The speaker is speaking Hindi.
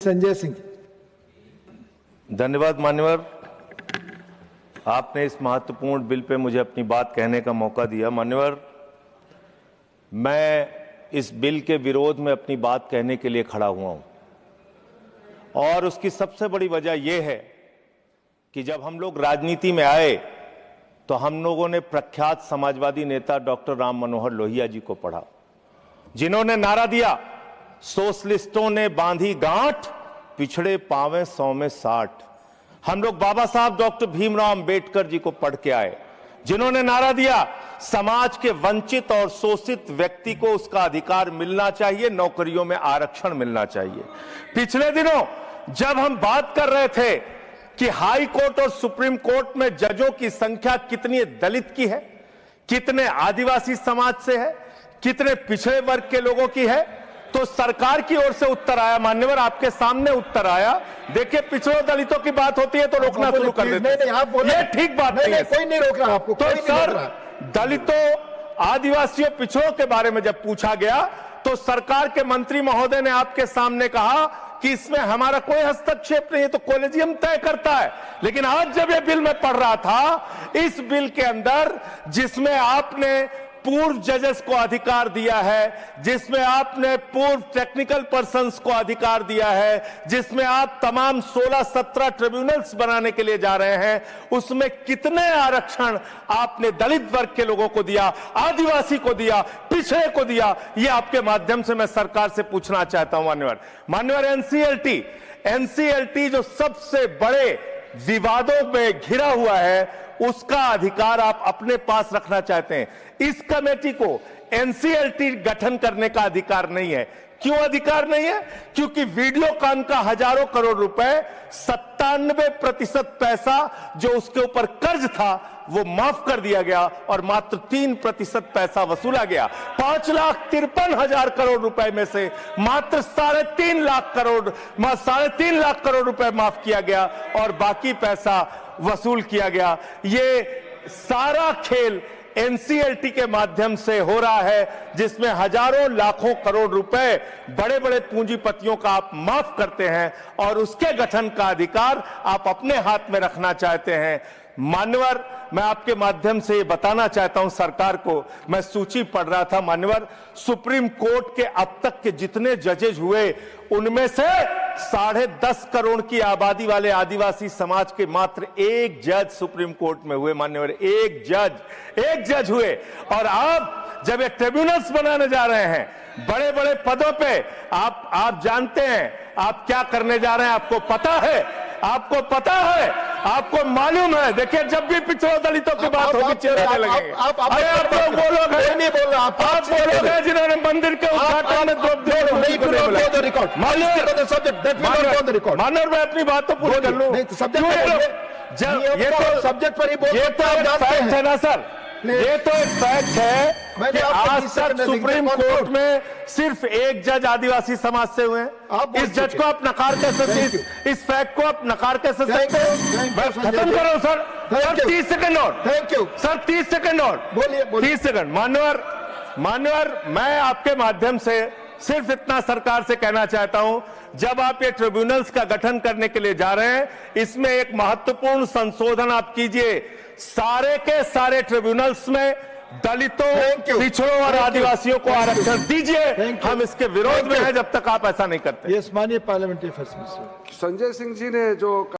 संजय सिंह। धन्यवाद मान्यवर, आपने इस महत्वपूर्ण बिल पे मुझे अपनी बात कहने का मौका दिया। मान्यवर, मैं इस बिल के विरोध में अपनी बात कहने के लिए खड़ा हुआ हूं और उसकी सबसे बड़ी वजह यह है कि जब हम लोग राजनीति में आए तो हम लोगों ने प्रख्यात समाजवादी नेता डॉक्टर राम मनोहर लोहिया जी को पढ़ा, जिन्होंने नारा दिया, सोशलिस्टों ने बांधी गांठ, पिछड़े पावे 100 में 60। हम लोग बाबा साहब डॉक्टर भीमराव अंबेडकर जी को पढ़ के आए, जिन्होंने नारा दिया, समाज के वंचित और शोषित व्यक्ति को उसका अधिकार मिलना चाहिए, नौकरियों में आरक्षण मिलना चाहिए। पिछले दिनों जब हम बात कर रहे थे कि हाई कोर्ट और सुप्रीम कोर्ट में जजों की संख्या कितनी दलित की है, कितने आदिवासी समाज से है, कितने पिछड़े वर्ग के लोगों की है, तो सरकार की ओर से उत्तर आया, मान्यवर आपके सामने उत्तर आया। देखिए, पिछड़े दलितों की बात होती है तो रोकना शुरू कर देते हैं। ये ठीक बात नहीं है। कोई नहीं रोक रहा आपको। तो सर, दलितों, आदिवासियों, पिछड़ों के बारे में जब पूछा गया तो सरकार के मंत्री महोदय ने आपके सामने कहा कि इसमें हमारा कोई हस्तक्षेप नहीं है, तो कॉलेजियम तय करता है। लेकिन आज जब ये बिल मैं पढ़ रहा था, इस बिल के अंदर जिसमें आपने पूर्व जजेस को अधिकार दिया है, जिसमें आपने पूर्व टेक्निकल पर्संस को अधिकार दिया है, जिसमें आप तमाम 16-17 ट्रिब्यूनल्स बनाने के लिए जा रहे हैं, उसमें कितने आरक्षण आपने दलित वर्ग के लोगों को दिया, आदिवासी को दिया, पिछड़े को दिया, ये आपके माध्यम से मैं सरकार से पूछना चाहता हूं। मान्यवर, एनसीएलटी जो सबसे बड़े विवादों में घिरा हुआ है, उसका अधिकार आप अपने पास रखना चाहते हैं। इस कमेटी को एनसीएलटी गठन करने का अधिकार नहीं है। क्यों अधिकार नहीं है? क्योंकि वीडियोकॉन का हजारों करोड़ रुपए, 97% पैसा जो उसके ऊपर कर्ज था वो माफ कर दिया गया और मात्र 3% पैसा वसूला गया। 5,53,000 करोड़ रुपए में से मात्र 3.5 लाख करोड़ रुपए माफ किया गया और बाकी पैसा वसूल किया गया। ये सारा खेल एनसीएलटी के माध्यम से हो रहा है, जिसमें हजारों लाखों करोड़ रुपए बड़े बड़े पूंजीपतियों का आप माफ करते हैं और उसके गठन का अधिकार आप अपने हाथ में रखना चाहते हैं। मान्यवर, मैं आपके माध्यम से ये बताना चाहता हूं सरकार को, मैं सूची पढ़ रहा था मान्यवर, सुप्रीम कोर्ट के अब तक के जितने जजेज हुए उनमें से 10.5 करोड़ की आबादी वाले आदिवासी समाज के मात्र एक जज सुप्रीम कोर्ट में हुए। मान्यवर, एक जज हुए। और आप जब ये ट्रिब्यूनल्स बनाने जा रहे हैं बड़े बड़े पदों पे, आप जानते हैं आप क्या करने जा रहे हैं, आपको पता है, आपको मालूम है। देखिए, जब भी पिछड़ों दलितों की बात होगी चिल्लाने लगेंगे। आप लोग वो लोग हैं, नहीं बोल रहा, आप वो लोग हैं जिन्होंने मंदिर के उद्घाटन में मानव, मैं अपनी बात तो पूरी कर लूं। ये तो सब्जेक्ट पर ही बोल, ये तो फैक्ट है ना सर, ये तो एक फैक्ट है कि आज तक सुप्रीम कोर्ट में सिर्फ एक जज आदिवासी समाज से हुए हैं। इस जज को आप नकार कैसे सकते, इस फैक्ट को आप नकार कैसे सकते हैं? खत्म करो सर, 30 सेकंड और, थैंक यू सर, 30 सेकंड और, बोलिए 30 सेकंड। मान्यवर, मैं आपके माध्यम से सिर्फ इतना सरकार से कहना चाहता हूं, जब आप ये ट्रिब्यूनल्स का गठन करने के लिए जा रहे हैं, इसमें एक महत्वपूर्ण संशोधन आप कीजिए। सारे के सारे ट्रिब्यूनल्स में दलितों, पिछड़ों और आदिवासियों को आरक्षण दीजिए। हम इसके विरोध में हैं जब तक आप ऐसा नहीं करते। यस, माननीय parliamentary affairs minister Sanjay Singh ji ने जो